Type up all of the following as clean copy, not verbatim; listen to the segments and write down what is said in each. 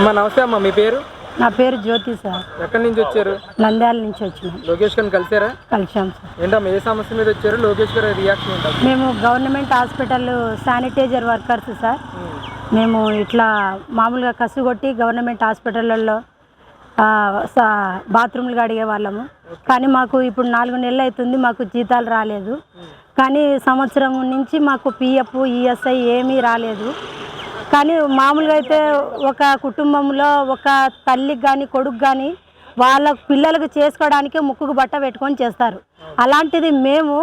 అమ్మ నమస్తే అమ్మ, మీ పేరు? నా పేరు జ్యోతి సార్. ఎక్కడి నుంచి వచ్చారు? నంద్యాల నుంచి వచ్చినాం. లోకేష్ గారిని కలిసారా? కలిసాం సార్. ఏంటమ్మా ఏ సమస్య మీద వచ్చారు? లోకేష్ గారి రియాక్షన్ ఏంటి? మేము government hospital sanitizer workers sir. మేము ఇట్లా మామూలుగా కసుగొట్టి గవర్నమెంట్ హాస్పిటల్లో బాత్రూమ్లు అడిగే వాళ్ళము. కానీ మాకు ఇప్పుడు 4 నెలలు అవుతుంది, మాకు జీతాలు రాలేదు. కానీ సంవత్సరం నుంచి మాకు పిఎఫ్ ఈఎస్ఐ ఏమీ రాలేదు. కానీ మామూలుగా అయితే ఒక కుటుంబంలో ఒక తల్లికి కానీ కొడుకు కానీ వాళ్ళ పిల్లలకు చేసుకోవడానికి ముక్కుకు బట్ట పెట్టుకొని చేస్తారు. అలాంటిది మేము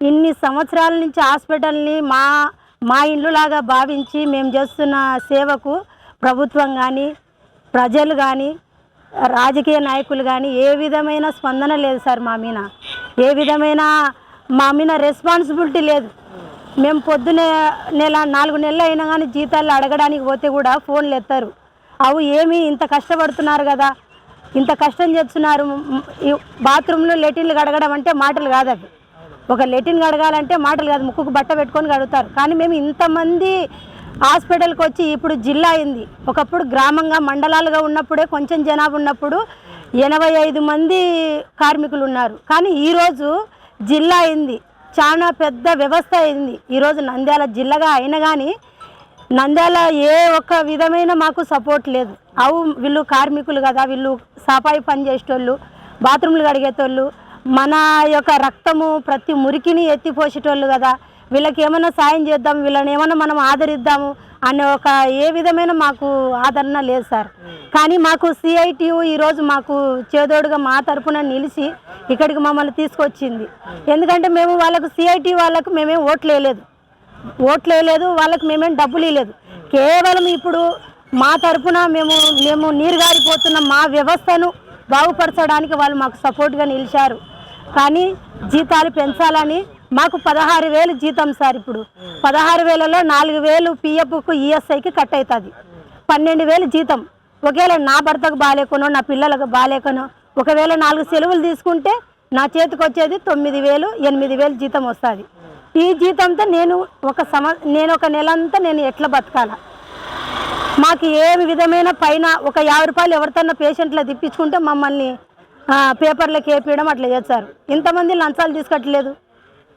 ఇన్ని సంవత్సరాల నుంచి హాస్పిటల్ని మా ఇల్లులాగా భావించి మేము చేస్తున్న సేవకు ప్రభుత్వం కానీ ప్రజలు కానీ రాజకీయ నాయకులు కానీ ఏ విధమైన స్పందన లేదు సార్. ఏ విధమైన మా మీద రెస్పాన్సిబిలిటీ లేదు. మేము పొద్దునే 4 నెలలు అయినా కానీ జీతాలు అడగడానికి పోతే కూడా ఫోన్లు ఎత్తారు. అవు ఏమి ఇంత కష్టపడుతున్నారు కదా, ఇంత కష్టం చేస్తున్నారు. బాత్రూంలో లెటిన్లు కడగడం అంటే మాటలు కాదు. అవి ఒక లెటిన్ కడగాలంటే మాటలు కాదు, ముక్కుకు బట్ట పెట్టుకొని కడుగుతారు. కానీ మేము ఇంతమంది హాస్పిటల్కి వచ్చి ఇప్పుడు జిల్లా అయింది. ఒకప్పుడు గ్రామంగా మండలాలుగా ఉన్నప్పుడే కొంచెం జనాభా ఉన్నప్పుడు 85 మంది కార్మికులు ఉన్నారు. కానీ ఈరోజు జిల్లా అయింది, చాలా పెద్ద వ్యవస్థ అయింది. ఈరోజు నంద్యాల జిల్లాగా అయినా కానీ నంద్యాల ఏ ఒక్క విధమైన మాకు సపోర్ట్ లేదు. వీళ్ళు కార్మికులు కదా, వీళ్ళు సాపాయి పని చేసేటోళ్ళు, బాత్రూమ్లు కడిగేటోళ్ళు, మన యొక్క రక్తము ప్రతి మురికిని ఎత్తిపోసేటోళ్ళు కదా, వీళ్ళకి ఏమైనా సాయం చేద్దాం, వీళ్ళని ఏమైనా మనం ఆదరిద్దాము అనే ఒక ఏ విధమైన మాకు ఆదరణ లేదు సార్. కానీ మాకు సిఐటియు ఈరోజు మాకు చేదోడుగా మా తరఫున నిలిచి ఇక్కడికి మమ్మల్ని తీసుకొచ్చింది. ఎందుకంటే మేము వాళ్ళకు సిఐటియు వాళ్ళకు మేమేం ఓట్లు వేయలేదు, వాళ్ళకి మేమేం డబ్బులు ఇవ్వలేదు. కేవలం ఇప్పుడు మా తరఫున మేము నీరు గారిపోతున్న మా వ్యవస్థను బాగుపరచడానికి వాళ్ళు మాకు సపోర్ట్గా నిలిచారు. కానీ జీతాలు పెంచాలని మాకు 16,000 జీతం సార్. ఇప్పుడు 16,000లో 4,000 పిఎఫ్కు ఈఎస్ఐకి కట్ అవుతుంది. 12,000 జీతం. ఒకవేళ నా భర్తకు బాగాలేకనో నా పిల్లలకు బాగాలేకనో ఒకవేళ 4 సెలవులు తీసుకుంటే నా చేతికి వచ్చేది 9,000 8,000 జీతం వస్తుంది. ఈ జీతంతో నేను ఒక నెల అంతా నేను ఎట్లా బతకాలా? మాకు ఏ విధమైన పైన ఒక 50 రూపాయలు ఎవరితోన్నా పేషెంట్లో తిప్పించుకుంటే మమ్మల్ని పేపర్లకు వేపించడం అట్లా చేస్తారు. ఇంతమంది లంచాలు తీసుకోవట్లేదు.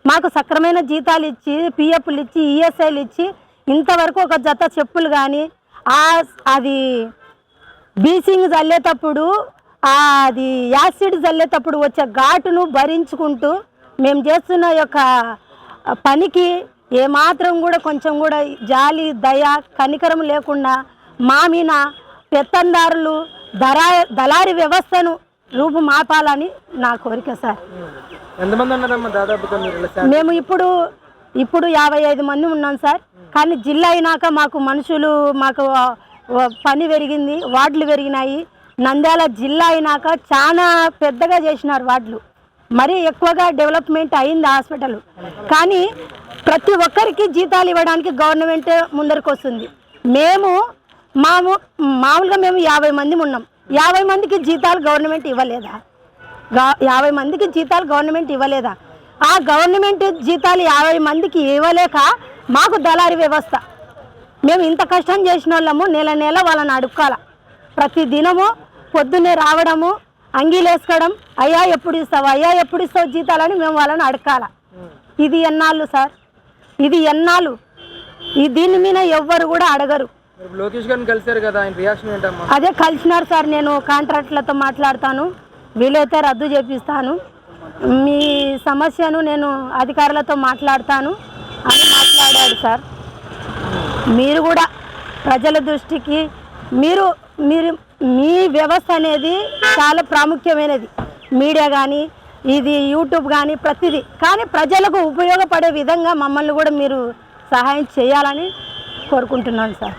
మాకు సక్రమైన జీతాలు ఇచ్చి పిఎఫ్లు ఇచ్చి ఈఎస్ఐలు ఇచ్చి ఇంతవరకు ఒక జత చెప్పులు కానీ అది బీసింగ్ చల్లేటప్పుడు అది యాసిడ్ చల్లేటప్పుడు వచ్చే ఘాటును భరించుకుంటూ మేము చేస్తున్న యొక్క పనికి ఏమాత్రం కూడా కొంచెం కూడా జాలి దయ కనికరం లేకుండా మా మీద పెత్తందారులు దళారీ వ్యవస్థను రూపుమాపాలని నా కోరిక సార్. ఎంతమంది ఉన్నారమ్మా దాదాపుగా? మేము ఇప్పుడు 55 మంది ఉన్నాం సార్. కానీ జిల్లా అయినాక మాకు మనుషులు మాకు పని పెరిగింది, వార్డులు పెరిగినాయి. నంద్యాల జిల్లా అయినాక చాలా పెద్దగా చేసినారు వార్డులు, మరీ ఎక్కువగా డెవలప్మెంట్ అయింది హాస్పిటల్. కానీ ప్రతి ఒక్కరికి జీతాలు ఇవ్వడానికి గవర్నమెంట్ ముందరికి వస్తుంది. మామూలుగా మేము 50 మంది ఉన్నాం. 50 మందికి జీతాలు గవర్నమెంట్ ఇవ్వలేదా? 50 మందికి జీతాలు గవర్నమెంట్ ఇవ్వలేదా? ఆ గవర్నమెంట్ జీతాలు 50 మందికి ఇవ్వలేక మాకు దళారీ వ్యవస్థ. మేము ఇంత కష్టం చేసిన వాళ్ళము నెల వాళ్ళని అడుక్కాల. ప్రతి దినము పొద్దున్నే రావడము, అంగీలు వేసుకోవడం, అయ్యా ఎప్పుడు ఇస్తావు జీతాలని మేము వాళ్ళని అడగాల. ఇది ఎన్నాళ్ళు సార్? ఇది ఎన్నాళ్ళు? దీని మీద ఎవ్వరు కూడా అడగరు. లోకేష్ గారిని కలిశారు కదా, ఆయన రియాక్షన్ ఏంటమ్మా? అదే కలిసినారు సార్. నేను కాంట్రాక్టులతో మాట్లాడతాను, వీలైతే రద్దు చేపిస్తాను, మీ సమస్యను నేను అధికారులతో మాట్లాడతాను అని మాట్లాడాడు సార్. మీరు కూడా ప్రజల దృష్టికి మీరు మీ వ్యవస్థ అనేది చాలా ప్రాముఖ్యమైనది. మీడియా కానీ ఇది యూట్యూబ్ కానీ ప్రతిదీ. కానీ ప్రజలకు ఉపయోగపడే విధంగా మమ్మల్ని కూడా మీరు సహాయం చేయాలని కోరుకుంటున్నాను సార్.